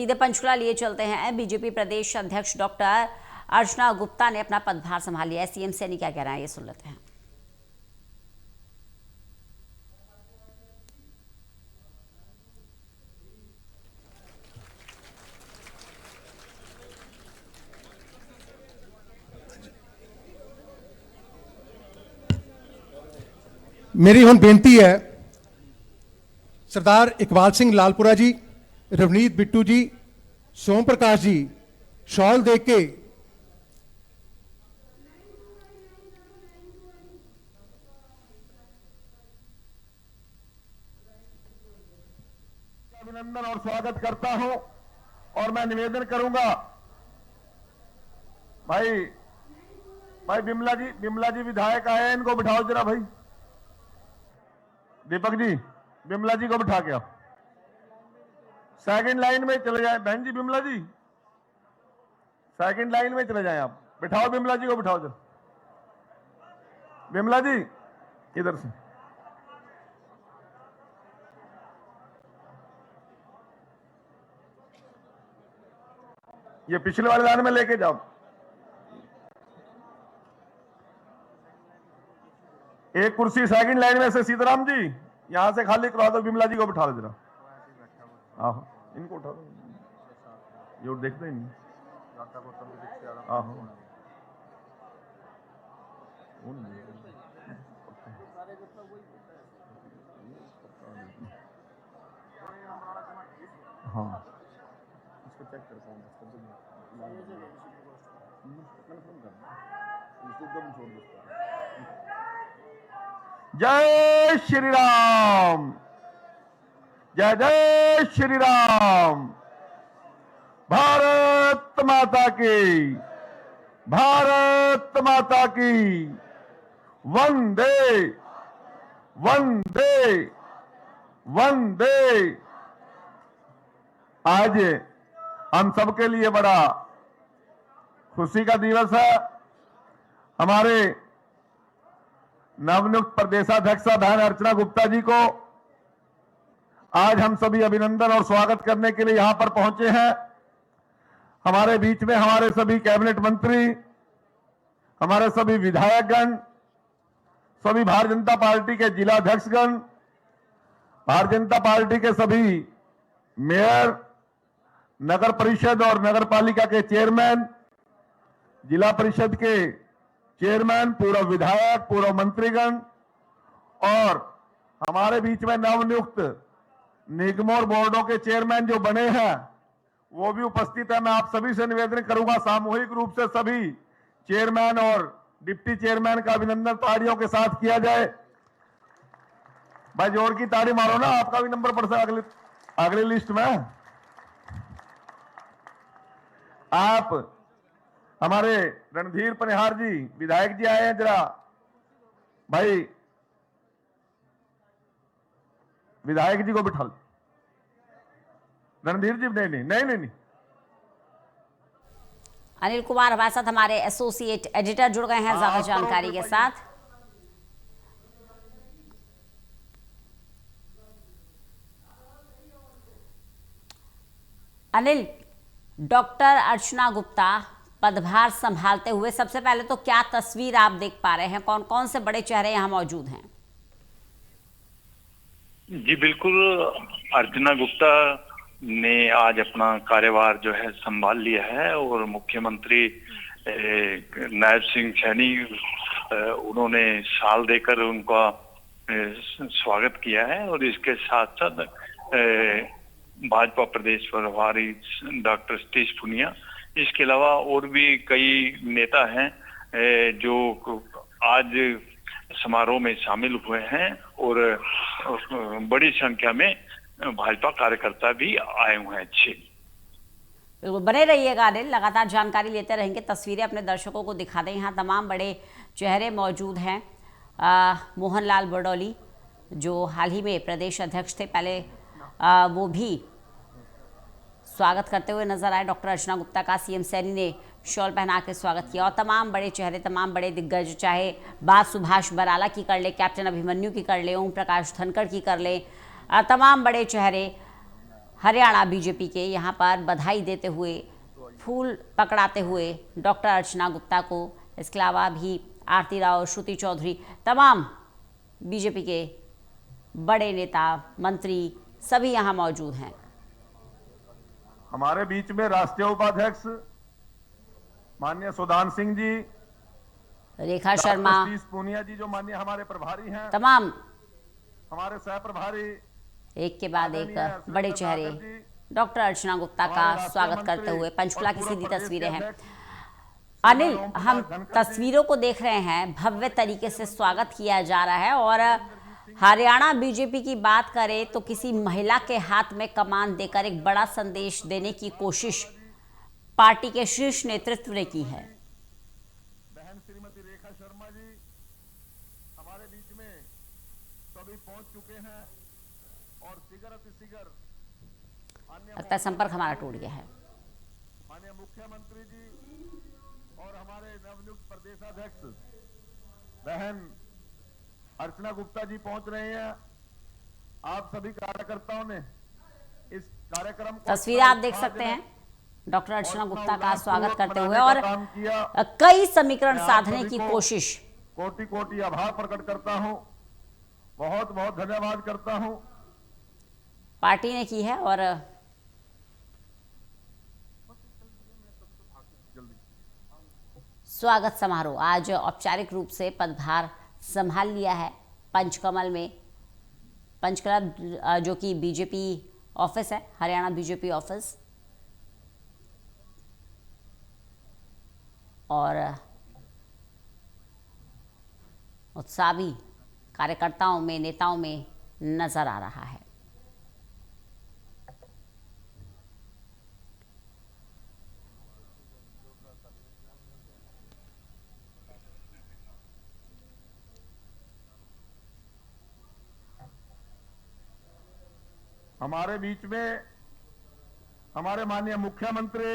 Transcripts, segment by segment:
सीधे पंचकुला लिए चलते हैं। बीजेपी प्रदेश अध्यक्ष डॉक्टर अर्चना गुप्ता ने अपना पदभार संभाल लिया है। सीएम सैनी क्या कह रहे हैं, ये सुन लेते हैं। मेरी हुण बेनती है सरदार इकबाल सिंह लालपुरा जी, रवनीत बिट्टू जी, सोम प्रकाश जी शॉल दे के अभिनंदन और स्वागत करता हूं। और मैं निवेदन करूंगा भाई बिमला जी विधायक आए हैं, इनको बिठाओ जरा। भाई दीपक जी, बिमला जी को बिठा के आओ, सेकंड लाइन में चले जाए। बहन जी बिमला जी सेकंड लाइन में चले जाएं, आप बिठाओ बिमला जी को, बिठाओ जरा। बिमला जी इधर से ये पिछले वाले लाइन में लेके जाओ। एक कुर्सी सेकंड लाइन में से सीताराम जी यहां से खाली करवा दो, बिमला जी को बिठा दो जरा। आहो इनको उठा दो, ये देखते ही नहीं। आहो हाँ इसको चेक करता हूँ। जय श्री राम, जय जय श्री राम। भारत माता की, भारत माता की। वंदे वंदे वंदे। आज हम सबके लिए बड़ा खुशी का दिवस है। हमारे नवनियुक्त प्रदेशाध्यक्ष बहन अर्चना गुप्ता जी को आज हम सभी अभिनंदन और स्वागत करने के लिए यहां पर पहुंचे हैं। हमारे बीच में हमारे सभी कैबिनेट मंत्री, हमारे सभी विधायकगण, सभी भारतीय जनता पार्टी के जिला अध्यक्षगण, भारतीय जनता पार्टी के सभी मेयर, नगर परिषद और नगर पालिका के चेयरमैन, जिला परिषद के चेयरमैन, पूर्व विधायक, पूर्व मंत्रीगण और हमारे बीच में नवनियुक्त निगमों और बोर्डों के चेयरमैन जो बने हैं वो भी उपस्थित है। मैं आप सभी से निवेदन करूंगा सामूहिक रूप से सभी चेयरमैन और डिप्टी चेयरमैन का अभिनंदन तालियों के साथ किया जाए। भाई जोर की ताली मारो ना, आपका भी नंबर पड़ सकता अगली लिस्ट में। आप हमारे रणधीर पनिहार जी विधायक जी आए हैं, जरा भाई विधायक जी को बिठा लो। रणधीर जी नहीं। अनिल कुमार हमारे साथ, हमारे एसोसिएट एडिटर जुड़ गए हैं ज्यादा जानकारी के साथ। अनिल, डॉक्टर अर्चना गुप्ता पदभार संभालते हुए सबसे पहले तो क्या तस्वीर आप देख पा रहे हैं, कौन कौन से बड़े चेहरे यहां मौजूद हैं? जी बिल्कुल, अर्चना गुप्ता ने आज अपना कार्यभार जो है संभाल लिया है और मुख्यमंत्री नायब सिंह सैनी उन्होंने शाल देकर उनका स्वागत किया है। और इसके साथ साथ भाजपा प्रदेश प्रभारी डॉक्टर सतीश पुनिया, इसके अलावा और भी कई नेता हैं जो आज समारोह में शामिल हुए हैं और बड़ी संख्या में भाजपा कार्यकर्ता भी आए हुए हैं। बिल्कुल बने रहिएगा अनिल, लगातार जानकारी लेते रहेंगे, तस्वीरें अपने दर्शकों को दिखा दें। यहाँ तमाम बड़े चेहरे मौजूद हैं। मोहन लाल बड़ौली जो हाल ही में प्रदेश अध्यक्ष थे, पहले वो भी स्वागत करते हुए नजर आए डॉक्टर अर्चना गुप्ता का। सीएम सैनी ने शॉल पहना के स्वागत किया और तमाम बड़े चेहरे, तमाम बड़े दिग्गज, चाहे बात सुभाष बराला की कर ले, कैप्टन अभिमन्यु की कर ले, ओम प्रकाश धनखड़ की कर ले, तमाम बड़े चेहरे हरियाणा बीजेपी के यहाँ पर बधाई देते हुए, फूल पकड़ाते हुए डॉक्टर अर्चना गुप्ता को, इसके अलावा भी आरती राव, श्रुति चौधरी, तमाम बीजेपी के बड़े नेता, मंत्री सभी यहाँ मौजूद हैं। हमारे बीच में राष्ट्रीय उपाध्यक्ष माननीय सुदान सिंह जी, रेखा शर्मा, सतीश पूनिया जी जो माननीय हमारे प्रभारी हैं, तमाम हमारे सह प्रभारी एक के बाद एक बड़े चेहरे डॉक्टर अर्चना गुप्ता का स्वागत करते हुए। पंचकुला की सीधी तस्वीरें हैं। अनिल, हम तस्वीरों को देख रहे हैं, भव्य तरीके से स्वागत किया जा रहा है। और हरियाणा बीजेपी की बात करें तो किसी महिला के हाथ में कमान देकर एक बड़ा संदेश देने की कोशिश पार्टी के शीर्ष नेतृत्व ने की है। बहन श्रीमती रेखा शर्मा जी हमारे बीच में सभी पहुंच चुके हैं और शीघ्र लगता है संपर्क हमारा टूट गया है। माननीय मुख्यमंत्री जी और हमारे नवनियुक्त प्रदेशाध्यक्ष बहन अर्चना गुप्ता जी पहुंच रहे हैं। आप सभी कार्यकर्ताओं ने इस कार्यक्रम को, तस्वीरें आप देख सकते हैं, डॉक्टर अर्चना गुप्ता का स्वागत करते हुए और कई समीकरण साधने की कोशिश। कोटि कोटि आभार प्रकट करता हूं, बहुत बहुत धन्यवाद करता हूं पार्टी ने की है। और स्वागत समारोह आज औपचारिक रूप से पदभार संभाल लिया है पंचकमल में। पंचकला जो कि बीजेपी ऑफिस है, हरियाणा बीजेपी ऑफिस, और उत्साह भी कार्यकर्ताओं में, नेताओं में नजर आ रहा है। हमारे बीच में हमारे माननीय मुख्यमंत्री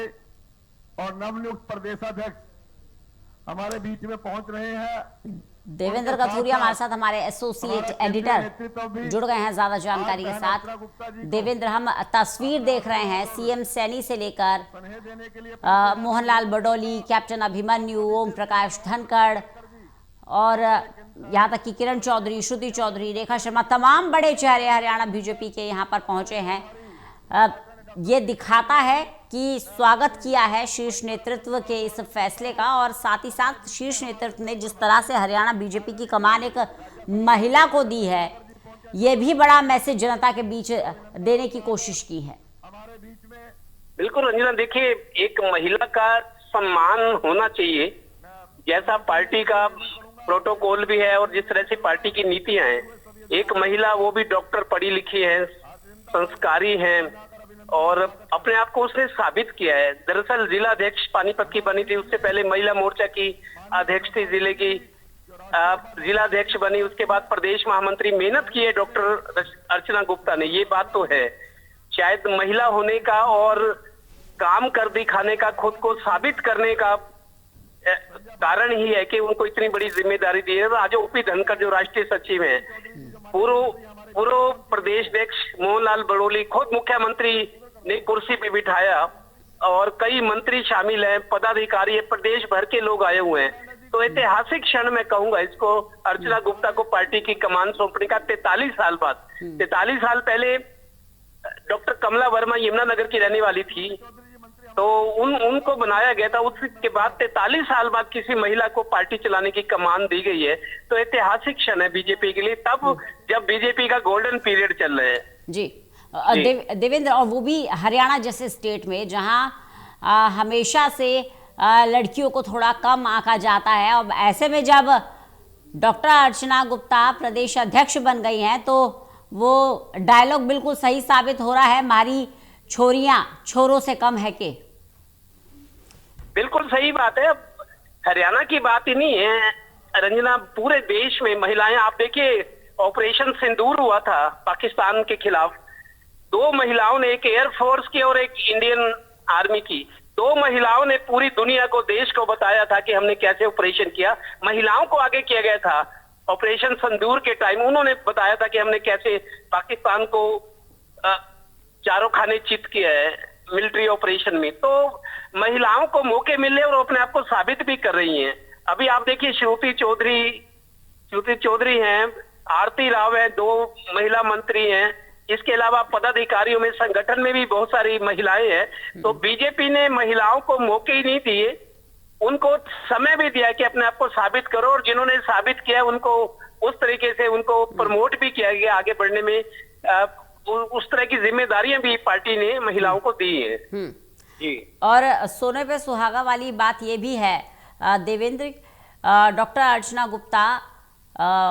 और नवनियुक्त प्रदेशाध्यक्ष हमारे बीच में पहुंच रहे हैं। देवेंद्र कथूरिया हमारे साथ, हमारे एसोसिएट एडिटर जुड़ गए हैं ज्यादा जानकारी के साथ। देवेंद्र, हम तस्वीर देख रहे हैं सीएम सैनी से लेकर मोहनलाल बडोली, कैप्टन अभिमन्यु, ओम प्रकाश धनखड़ और यहाँ तक कि किरण चौधरी, श्रुति चौधरी, रेखा शर्मा, तमाम बड़े चेहरे हरियाणा बीजेपी के यहाँ पर पहुंचे हैं। ये दिखाता है कि स्वागत किया है शीर्ष नेतृत्व के इस फैसले का, और साथ ही साथ शीर्ष नेतृत्व ने जिस तरह से हरियाणा बीजेपी की कमान एक महिला को दी है, ये भी बड़ा मैसेज जनता के बीच देने की कोशिश की है। बिल्कुल रंजना, देखिए एक महिला का सम्मान होना चाहिए, जैसा पार्टी का प्रोटोकॉल भी है और जिस तरह से पार्टी की नीतियां हैं। एक महिला, वो भी डॉक्टर, पढ़ी लिखी है, संस्कारी है और अपने आप को उसने साबित किया है। दरअसल जिला अध्यक्ष पानीपत की बनी थी, उससे पहले महिला मोर्चा की अध्यक्ष थी, जिले की जिला अध्यक्ष बनी, उसके बाद प्रदेश महामंत्री। मेहनत की है डॉक्टर अर्चना गुप्ता ने, ये बात तो है। शायद महिला होने का और काम कर दिखाने का, खुद को साबित करने का कारण ही है कि उनको इतनी बड़ी जिम्मेदारी दी है। आज ओपी धनखड़ जो राष्ट्रीय सचिव हैं, पूर्व प्रदेश अध्यक्ष मोहनलाल बडोली, खुद मुख्यमंत्री ने कुर्सी पे बिठाया और कई मंत्री शामिल हैं, पदाधिकारी, प्रदेश भर के लोग आए हुए हैं। तो ऐतिहासिक क्षण मैं कहूंगा इसको, अर्चना गुप्ता को पार्टी की कमान सौंपने का 43 साल बाद। 43 साल पहले डॉक्टर कमला वर्मा यमुनानगर की रहने वाली थी, तो उनको बनाया गया था। उसके बाद 43 साल बाद किसी महिला को पार्टी चलाने की कमान दी गई है, तो ऐतिहासिक क्षण है बीजेपी के लिए, तब जब बीजेपी का गोल्डन पीरियड चल रहा है। जी, देवेंद्र, और वो भी हरियाणा जैसे स्टेट में जहां हमेशा से लड़कियों को थोड़ा कम आंका जाता है, और ऐसे में जब डॉक्टर अर्चना गुप्ता प्रदेश अध्यक्ष बन गई हैं तो वो डायलॉग बिल्कुल सही साबित हो रहा है, हमारी छोरियां छोरों से कम है के। बिल्कुल सही बात है। हरियाणा की बात ही नहीं है रंजना, पूरे देश में महिलाएं, आप देखिए ऑपरेशन सिंदूर हुआ था पाकिस्तान के खिलाफ, 2 महिलाओं ने, एक एयरफोर्स की और एक इंडियन आर्मी की, 2 महिलाओं ने पूरी दुनिया को, देश को बताया था कि हमने कैसे ऑपरेशन किया। महिलाओं को आगे किया गया था ऑपरेशन सिंदूर के टाइम, उन्होंने बताया था कि हमने कैसे पाकिस्तान को चारों खाने चित किया है मिलिट्री ऑपरेशन में। तो महिलाओं को मौके मिले और अपने आप को साबित भी कर रही हैं। अभी आप देखिए श्रुति चौधरी हैं, आरती राव है, 2 महिला मंत्री हैं। इसके अलावा पदाधिकारियों में संगठन में भी बहुत सारी महिलाएं हैं। तो बीजेपी ने महिलाओं को मौके ही नहीं दिए, उनको समय भी दिया कि अपने आप को साबित करो, और जिन्होंने साबित किया उनको उस तरीके से उनको प्रमोट भी किया गया आगे बढ़ने में। उस तरह की जिम्मेदारियां भी पार्टी ने महिलाओं को दी है। जी। और सोने पे सुहागा वाली बात ये भी है देवेंद्र, डॉक्टर अर्चना गुप्ता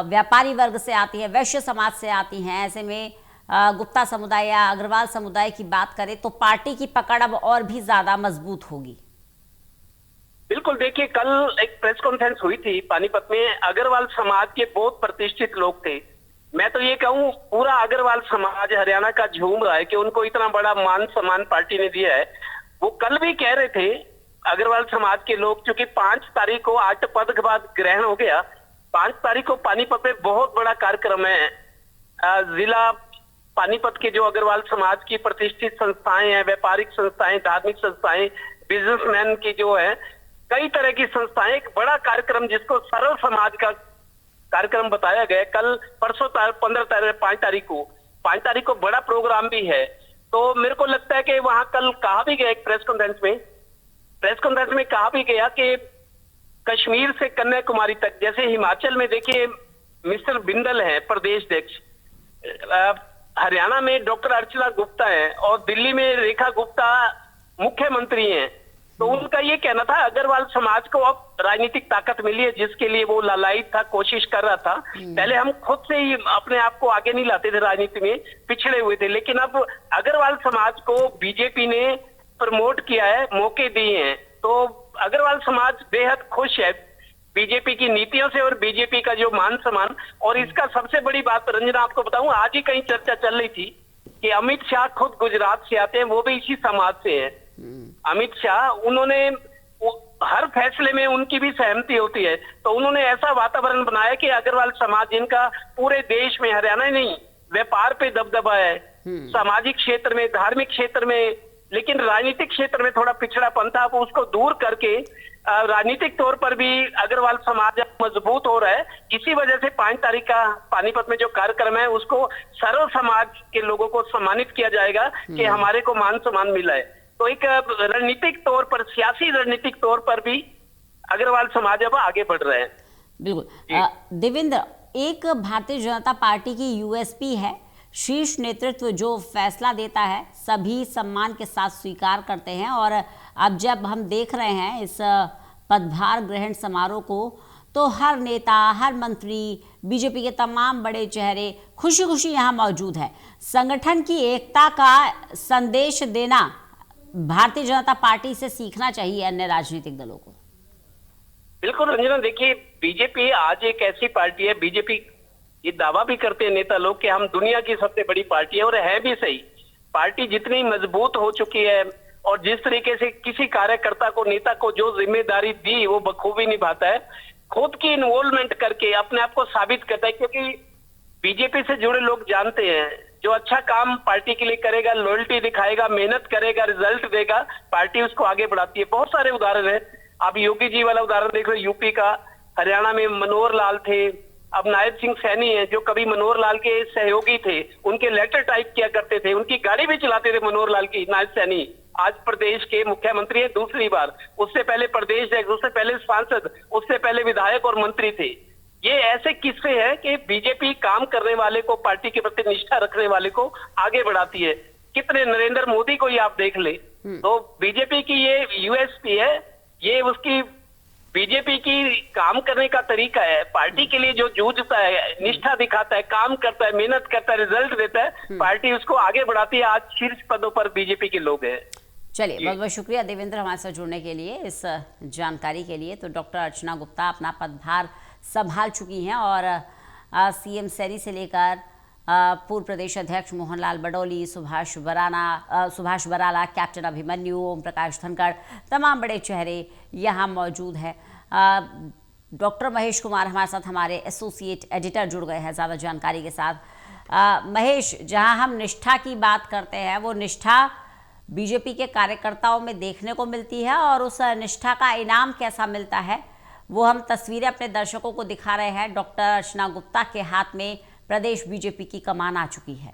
व्यापारी वर्ग से आती है, वैश्य समाज से आती हैं। ऐसे में गुप्ता समुदाय या अग्रवाल समुदाय की बात करें तो पार्टी की पकड़ अब और भी ज्यादा मजबूत होगी। बिल्कुल, देखिए कल एक प्रेस कॉन्फ्रेंस हुई थी पानीपत में। अग्रवाल समाज के बहुत प्रतिष्ठित लोग थे। मैं तो ये कहूँ पूरा अग्रवाल समाज हरियाणा का झूम रहा है कि उनको इतना बड़ा मान सम्मान पार्टी ने दिया है। वो कल भी कह रहे थे अग्रवाल समाज के लोग, क्योंकि 5 तारीख को आज पद के बाद ग्रहण हो गया, 5 तारीख को पानीपत में बहुत बड़ा कार्यक्रम है। जिला पानीपत के जो अग्रवाल समाज की प्रतिष्ठित संस्थाएं हैं, व्यापारिक संस्थाएं, धार्मिक संस्थाएं, बिजनेसमैन की जो है कई तरह की संस्थाएं, एक बड़ा कार्यक्रम जिसको सरल समाज का कार्यक्रम बताया गया कल परसों 5 तारीख को बड़ा प्रोग्राम भी है। तो मेरे को लगता है कि वहां कल कहा भी गया एक प्रेस कॉन्फ्रेंस में कहा भी गया कि कश्मीर से कन्याकुमारी तक, जैसे हिमाचल में देखिए मिस्टर बिंदल है प्रदेश अध्यक्ष, हरियाणा में डॉक्टर अर्चना गुप्ता है और दिल्ली में रेखा गुप्ता मुख्यमंत्री हैं। तो उनका ये कहना था अग्रवाल समाज को अब राजनीतिक ताकत मिली है, जिसके लिए वो लालायित था, कोशिश कर रहा था। पहले हम खुद से ही अपने आप को आगे नहीं लाते थे, राजनीति में पिछड़े हुए थे, लेकिन अब अग्रवाल समाज को बीजेपी ने प्रमोट किया है, मौके दिए हैं। तो अग्रवाल समाज बेहद खुश है बीजेपी की नीतियों से और बीजेपी का जो मान सम्मान। और इसका सबसे बड़ी बात रंजना आपको बताऊं, आज ही कहीं चर्चा चल रही थी कि अमित शाह खुद गुजरात से आते हैं, वो भी इसी समाज से है। अमित शाह, उन्होंने हर फैसले में उनकी भी सहमति होती है। तो उन्होंने ऐसा वातावरण बनाया कि अग्रवाल समाज जिनका पूरे देश में, हरियाणा नहीं, व्यापार पे दबदबा है, सामाजिक क्षेत्र में, धार्मिक क्षेत्र में, लेकिन राजनीतिक क्षेत्र में थोड़ा पिछड़ापन था, वो उसको दूर करके राजनीतिक तौर पर भी अग्रवाल समाज मजबूत हो रहा है। इसी वजह से 5 तारीख का पानीपत में जो कार्यक्रम है उसको सरल समाज के लोगों को सम्मानित किया जाएगा कि हमारे को मान सम्मान मिला है। तो एक रणनीतिक तौर पर, सियासी रणनीतिक तौर पर भी अग्रवाल समाज अब आगे बढ़ रहे हैं। बिल्कुल देवेंद्र, एक भारतीय जनता पार्टी की यूएसपी है, शीर्ष नेतृत्व जो फैसला देता है सभी सम्मान के साथ स्वीकार करते हैं। और अब जब हम देख रहे हैं इस पदभार ग्रहण समारोह को, तो हर नेता, हर मंत्री, बीजेपी के तमाम बड़े चेहरे खुशी खुशी यहाँ मौजूद है। संगठन की एकता का संदेश देना भारतीय जनता पार्टी से सीखना चाहिए अन्य राजनीतिक दलों को। बिल्कुल रंजना, देखिए बीजेपी आज एक ऐसी पार्टी है, बीजेपी ये दावा भी करते हैं नेता लोग कि हम दुनिया की सबसे बड़ी पार्टी है, और है भी सही। पार्टी जितनी मजबूत हो चुकी है और जिस तरीके से किसी कार्यकर्ता को, नेता को जो जिम्मेदारी दी वो बखूबी निभाता है, खुद की इन्वॉल्वमेंट करके अपने आप को साबित करता है। क्योंकि बीजेपी से जुड़े लोग जानते हैं जो अच्छा काम पार्टी के लिए करेगा, लॉयल्टी दिखाएगा, मेहनत करेगा, रिजल्ट देगा, पार्टी उसको आगे बढ़ाती है। बहुत सारे उदाहरण है, आप योगी जी वाला उदाहरण देख रहे हो, यूपी का, हरियाणा में मनोहर लाल थे, अब नायब सिंह सैनी है जो कभी मनोहर लाल के सहयोगी थे, उनके लेटर टाइप किया करते थे, उनकी गाड़ी भी चलाते थे मनोहर लाल की, नायब सैनी आज प्रदेश के मुख्यमंत्री हैं दूसरी बार, उससे पहले प्रदेश अध्यक्ष, उससे पहले सांसद, उससे पहले विधायक और मंत्री थे। ये ऐसे किस्से हैं कि बीजेपी काम करने वाले को, पार्टी के प्रति निष्ठा रखने वाले को आगे बढ़ाती है। कितने नरेंद्र मोदी को ही आप देख ले, तो बीजेपी की ये यूएसपी है, ये उसकी बीजेपी की काम करने का तरीका है। पार्टी के लिए जो जूझता है, निष्ठा दिखाता है, काम करता है, मेहनत करता है, रिजल्ट देता है, पार्टी उसको आगे बढ़ाती है। आज शीर्ष पदों पर बीजेपी के लोग हैं। चलिए, बहुत बहुत शुक्रिया देवेंद्र हमारे साथ जुड़ने के लिए, इस जानकारी के लिए। तो डॉक्टर अर्चना गुप्ता अपना पदभार संभाल चुकी हैं और सीएम सैनी से लेकर पूर्व प्रदेश अध्यक्ष मोहनलाल बडौली, सुभाष बराला, कैप्टन अभिमन्यु, ओम प्रकाश धनखड़, तमाम बड़े चेहरे यहाँ मौजूद हैं। डॉक्टर महेश कुमार हमारे साथ, हमारे एसोसिएट एडिटर जुड़ गए हैं ज़्यादा जानकारी के साथ। महेश, जहां हम निष्ठा की बात करते हैं वो निष्ठा बीजेपी के कार्यकर्ताओं में देखने को मिलती है और उस निष्ठा का इनाम कैसा मिलता है वो हम तस्वीरें अपने दर्शकों को दिखा रहे हैं। डॉक्टर अर्चना गुप्ता के हाथ में प्रदेश बीजेपी की कमान आ चुकी है।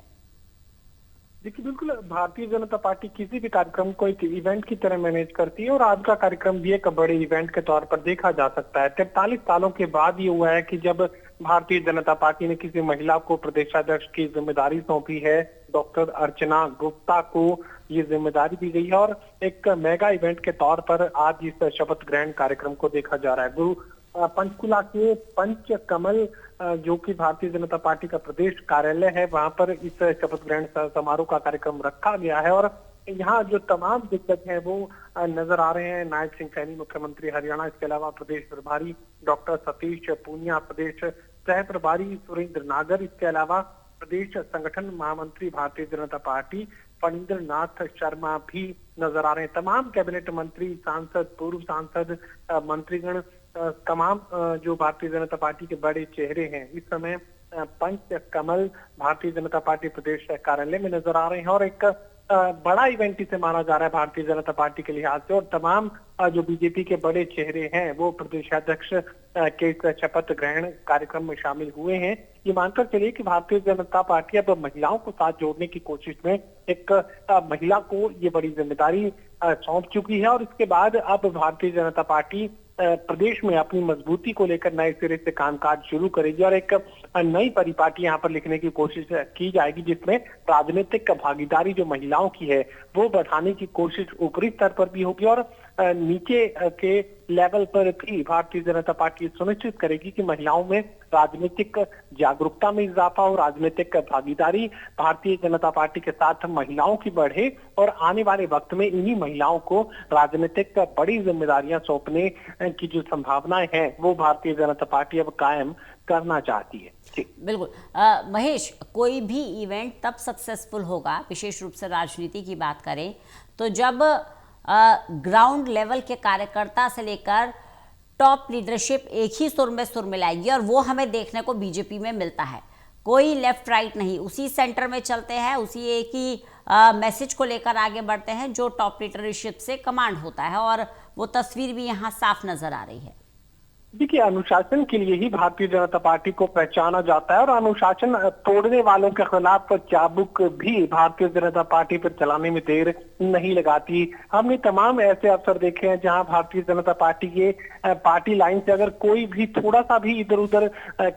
देखिए, बिल्कुल भारतीय जनता पार्टी किसी भी कार्यक्रम को एक इवेंट की तरह मैनेज करती है और आज का कार्यक्रम भी एक बड़े इवेंट के तौर पर देखा जा सकता है। 43 सालों के बाद ये हुआ है कि जब भारतीय जनता पार्टी ने किसी महिला को प्रदेशाध्यक्ष की जिम्मेदारी सौंपी है, डॉक्टर अर्चना गुप्ता को ये जिम्मेदारी दी गई है और एक मेगा इवेंट के तौर पर आज इस शपथ ग्रहण कार्यक्रम को देखा जा रहा है। गुरु पंचकुला के पंच कमल जो कि भारतीय जनता पार्टी का प्रदेश कार्यालय है, वहां पर इस शपथ ग्रहण समारोह का कार्यक्रम रखा गया है और यहाँ जो तमाम दिग्गज हैं वो नजर आ रहे हैं। नायब सिंह सैनी मुख्यमंत्री हरियाणा, इसके अलावा प्रदेश प्रभारी डॉक्टर सतीश पूनिया, प्रदेश सह प्रभारी सुरेंद्र नागर, इसके अलावा प्रदेश संगठन महामंत्री भारतीय जनता पार्टी फणींद्र नाथ शर्मा भी नजर आ रहे हैं। तमाम कैबिनेट मंत्री, सांसद, पूर्व सांसद, मंत्रीगण, तमाम जो भारतीय जनता पार्टी के बड़े चेहरे हैं इस समय पंच कमल भारतीय जनता पार्टी प्रदेश कार्यालय में नजर आ रहे हैं और एक बड़ा इवेंट इसे माना जा रहा है भारतीय जनता पार्टी के लिहाज से और तमाम जो बीजेपी के बड़े चेहरे हैं वो प्रदेशाध्यक्ष के इस शपथ ग्रहण कार्यक्रम में शामिल हुए हैं। ये मानकर चलिए कि भारतीय जनता पार्टी अब महिलाओं को साथ जोड़ने की कोशिश में एक महिला को ये बड़ी जिम्मेदारी सौंप चुकी है और इसके बाद अब भारतीय जनता पार्टी प्रदेश में अपनी मजबूती को लेकर नए सिरे से कामकाज शुरू करेगी और एक नई परिपाटी यहाँ पर लिखने की कोशिश की जाएगी जिसमें राजनीतिक भागीदारी जो महिलाओं की है वो बढ़ाने की कोशिश ऊपरी स्तर पर भी होगी और नीचे के लेवल पर भी भारतीय जनता पार्टी सुनिश्चित करेगी कि महिलाओं में राजनीतिक जागरूकता में इजाफा हो, राजनीतिक भागीदारी भारतीय जनता पार्टी के साथ महिलाओं की बढ़े और आने वाले वक्त में इन्हीं महिलाओं को राजनीतिक बड़ी जिम्मेदारियां सौंपने की जो संभावनाएं हैं वो भारतीय जनता पार्टी अब कायम करना चाहती है। बिल्कुल महेश, कोई भी इवेंट तब सक्सेसफुल होगा, विशेष रूप से राजनीति की बात करें तो जब ग्राउंड लेवल के कार्यकर्ता से लेकर टॉप लीडरशिप एक ही सुर में मिलाएगी और वो हमें देखने को बीजेपी में मिलता है। कोई लेफ्ट राइट नहीं, उसी सेंटर में चलते हैं, उसी एक ही मैसेज को लेकर आगे बढ़ते हैं जो टॉप लीडरशिप से कमांड होता है और वो तस्वीर भी यहाँ साफ नजर आ रही है। देखिए, अनुशासन के लिए ही भारतीय जनता पार्टी को पहचाना जाता है और अनुशासन तोड़ने वालों के खिलाफ चाबुक भी भारतीय जनता पार्टी पर चलाने में देर नहीं लगाती। हमने तमाम ऐसे अवसर देखे हैं जहां भारतीय जनता पार्टी के पार्टी लाइन से अगर कोई भी थोड़ा सा भी इधर उधर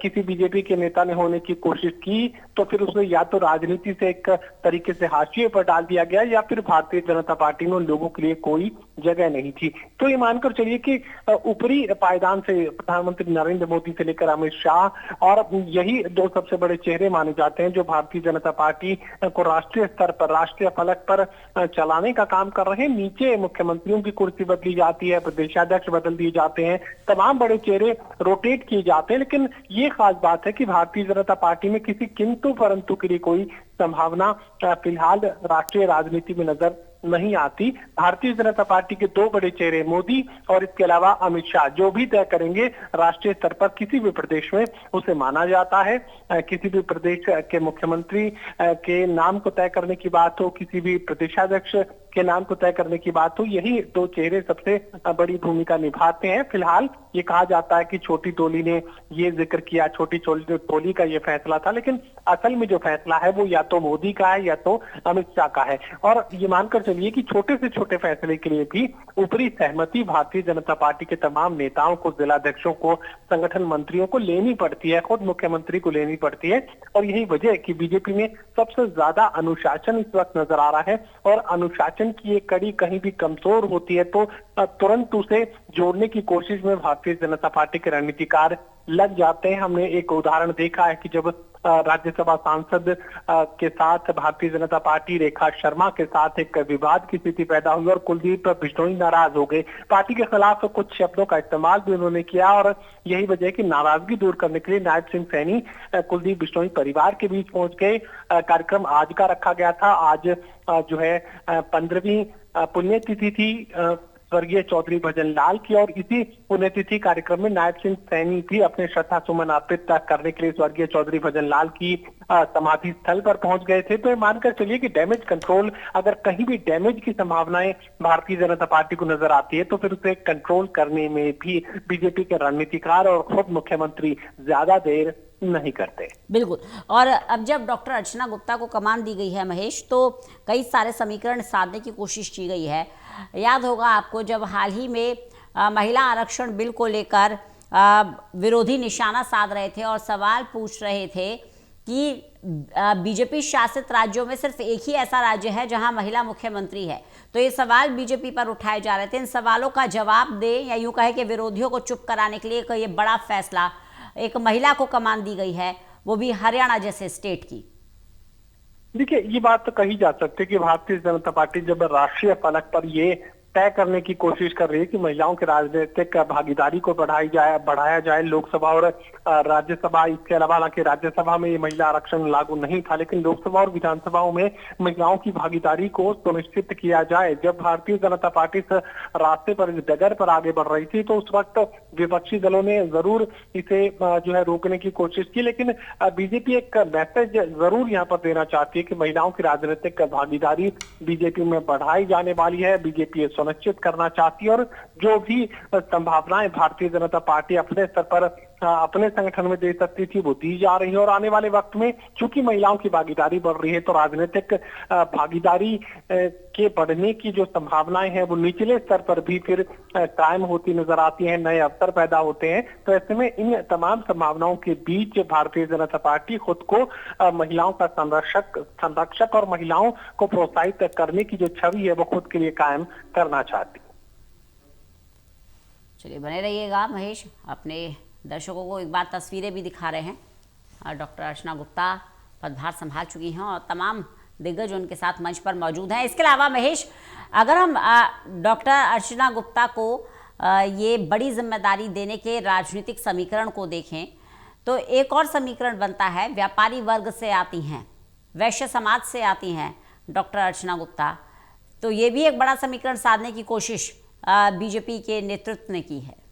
किसी बीजेपी के नेता ने होने की कोशिश की तो फिर उसने या तो राजनीति से एक तरीके से हाशिए पर डाल दिया गया या फिर भारतीय जनता पार्टी में उन लोगों के लिए कोई जगह नहीं थी। तो ये मानकर चलिए कि ऊपरी पायदान से प्रधानमंत्री नरेंद्र मोदी से लेकर अमित शाह और यही दो सबसे बड़े चेहरे माने जाते हैं जो भारतीय जनता पार्टी को राष्ट्रीय स्तर पर, राष्ट्रीय फलक पर चलाने का काम कर रहे हैं। नीचे मुख्यमंत्रियों की कुर्सी बदली जाती है, प्रदेशाध्यक्ष बदल दिए जाते हैं, तमाम बड़े चेहरे रोटेट किए जाते हैं, लेकिन ये खास बात है कि भारतीय जनता पार्टी में किसी किंतु परंतु के लिए कोई संभावना फिलहाल राष्ट्रीय राजनीति में नजर नहीं आती। भारतीय जनता पार्टी के दो बड़े चेहरे मोदी और इसके अलावा अमित शाह जो भी तय करेंगे राष्ट्रीय स्तर पर किसी भी प्रदेश में उसे माना जाता है। किसी भी प्रदेश के मुख्यमंत्री के नाम को तय करने की बात हो, किसी भी प्रदेशाध्यक्ष के नाम को तय करने की बात हो, यही दो चेहरे सबसे बड़ी भूमिका निभाते हैं। फिलहाल ये कहा जाता है कि छोटी टोली ने ये जिक्र किया, छोटी टोली का ये फैसला था, लेकिन असल में जो फैसला है वो या तो मोदी का है या तो अमित शाह का है। और ये मानकर चलिए कि छोटे से छोटे फैसले के लिए भी ऊपरी सहमति भारतीय जनता पार्टी के तमाम नेताओं को, जिलाध्यक्षों को, संगठन मंत्रियों को लेनी पड़ती है, खुद मुख्यमंत्री को लेनी पड़ती है। और यही वजह है कि बीजेपी में सबसे ज्यादा अनुशासन इस वक्त नजर आ रहा है और अनुशासन की ये कड़ी कहीं भी कमजोर होती है तो तुरंत उसे जोड़ने की कोशिश में भारतीय जनता पार्टी के रणनीतिकार लग जाते हैं। हमने एक उदाहरण देखा है कि जब राज्यसभा सांसद के साथ भारतीय जनता पार्टी रेखा शर्मा के साथ एक विवाद की स्थिति पैदा हुई और कुलदीप बिश्नोई नाराज हो गए। पार्टी के खिलाफ कुछ शब्दों का इस्तेमाल भी उन्होंने किया और यही वजह है कि नाराजगी दूर करने के लिए नायब सिंह सैनी कुलदीप बिश्नोई परिवार के बीच पहुंच गए। कार्यक्रम आज का रखा गया था। आज जो है 15वीं पुण्यतिथि थी स्वर्गीय चौधरी भजन लाल की, और इसी पुण्यतिथि कार्यक्रम में नायब सिंह सैनी भी अपने श्रद्धा सुमन अर्पित करने के लिए स्वर्गीय चौधरी भजन लाल की समाधि स्थल पर पहुंच गए थे। तो ये मानकर चलिए कि डैमेज कंट्रोल, अगर कहीं भी डैमेज की संभावनाएं भारतीय जनता पार्टी को नजर आती है तो फिर उसे कंट्रोल करने में भी बीजेपी के रणनीतिकार और खुद मुख्यमंत्री ज्यादा देर नहीं करते। बिल्कुल। और अब जब डॉक्टर अर्चना गुप्ता को कमान दी गई है महेश, तो कई सारे समीकरण साधने की कोशिश की गई है। याद होगा आपको जब हाल ही में महिला आरक्षण बिल को लेकर विरोधी निशाना साध रहे थे और सवाल पूछ रहे थे कि बीजेपी शासित राज्यों में सिर्फ एक ही ऐसा राज्य है जहां महिला मुख्यमंत्री है। तो ये सवाल बीजेपी पर उठाए जा रहे थे। इन सवालों का जवाब दे या यूं कहे कि विरोधियों को चुप कराने के लिए ये बड़ा फैसला, एक महिला को कमान दी गई है, वो भी हरियाणा जैसे स्टेट की। देखिए, ये बात तो कही जा सकती है कि भारतीय जनता पार्टी जब राष्ट्रीय फलक पर ये तय करने की कोशिश कर रही है कि महिलाओं की राजनीतिक भागीदारी को बढ़ाया जाए लोकसभा और राज्यसभा। इसके अलावा हालांकि राज्यसभा में ये महिला आरक्षण लागू नहीं था, लेकिन लोकसभा और विधानसभाओं में महिलाओं की भागीदारी को सुनिश्चित किया जाए। जब भारतीय जनता पार्टी इस रास्ते पर, इस डगर पर आगे बढ़ रही थी तो उस वक्त विपक्षी दलों ने जरूर इसे जो है रोकने की कोशिश की, लेकिन बीजेपी एक मैसेज जरूर यहाँ पर देना चाहती है कि महिलाओं की राजनीतिक भागीदारी बीजेपी में बढ़ाई जाने वाली है। बीजेपी सुनिश्चित करना चाहती है और जो भी संभावनाएं भारतीय जनता पार्टी अपने स्तर पर अपने संगठन में दे सकती थी वो दी जा रही है। और आने वाले वक्त में चूंकि महिलाओं की भागीदारी बढ़ रही है तो राजनीतिक भागीदारी के बढ़ने की जो संभावनाएं हैं वो निचले स्तर पर भी फिर कायम होती नजर आती हैं, नए अवसर पैदा होते हैं। तो ऐसे में इन तमाम संभावनाओं के बीच भारतीय जनता पार्टी खुद को महिलाओं का संरक्षक और महिलाओं को प्रोत्साहित करने की जो छवि है वो खुद के लिए कायम करना चाहती है। चलिए बने रहिएगा महेश, अपने दर्शकों को एक बार तस्वीरें भी दिखा रहे हैं। डॉक्टर अर्चना गुप्ता पदभार संभाल चुकी हैं और तमाम दिग्गज उनके साथ मंच पर मौजूद हैं। इसके अलावा महेश, अगर हम डॉक्टर अर्चना गुप्ता को ये बड़ी जिम्मेदारी देने के राजनीतिक समीकरण को देखें तो एक और समीकरण बनता है, व्यापारी वर्ग से आती हैं, वैश्य समाज से आती हैं डॉक्टर अर्चना गुप्ता। तो ये भी एक बड़ा समीकरण साधने की कोशिश बीजेपी के नेतृत्व ने की है।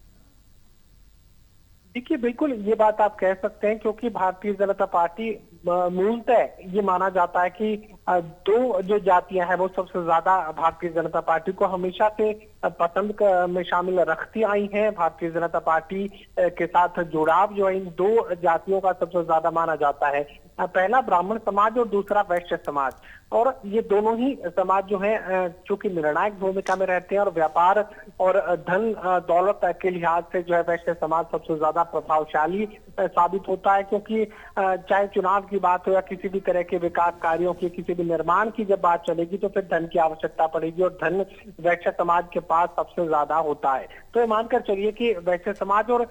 देखिए, बिल्कुल ये बात आप कह सकते हैं क्योंकि भारतीय जनता पार्टी मूलतः ये माना जाता है कि दो जो जातियां हैं वो सबसे ज्यादा भारतीय जनता पार्टी को हमेशा से पसंद में शामिल रखती आई हैं। भारतीय जनता पार्टी के साथ जुड़ाव जो है इन दो जातियों का सबसे ज्यादा माना जाता है, पहला ब्राह्मण समाज और दूसरा वैश्य समाज। और ये दोनों ही समाज जो है चूंकि निर्णायक भूमिका में रहते हैं और व्यापार और धन दौलत के लिहाज से जो है वैश्य समाज सबसे ज्यादा प्रभावशाली साबित होता है, क्योंकि चाहे चुनाव की बात हो या किसी भी तरह के विकास कार्यों की, किसी भी निर्माण की जब बात चलेगी तो फिर धन की आवश्यकता पड़ेगी और धन वैश्य समाज के पास सबसे ज्यादा होता है। तो ये मानकर चलिए कि वैश्य समाज और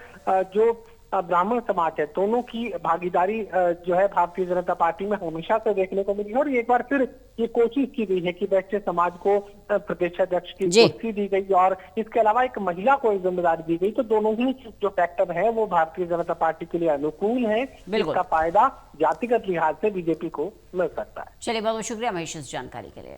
जो ब्राह्मण समाज है दोनों की भागीदारी जो है भारतीय जनता पार्टी में हमेशा से देखने को मिली है। और एक बार फिर ये कोशिश की गई है कि वैश्य समाज को प्रदेशाध्यक्ष की कुर्सी दी गई और इसके अलावा एक महिला को जिम्मेदारी दी गई। तो दोनों ही जो फैक्टर है वो भारतीय जनता पार्टी के लिए अनुकूल है। इसका फायदा जातिगत लिहाज से बीजेपी को मिल सकता है। चलिए, बहुत बहुत शुक्रिया महेश इस जानकारी के लिए।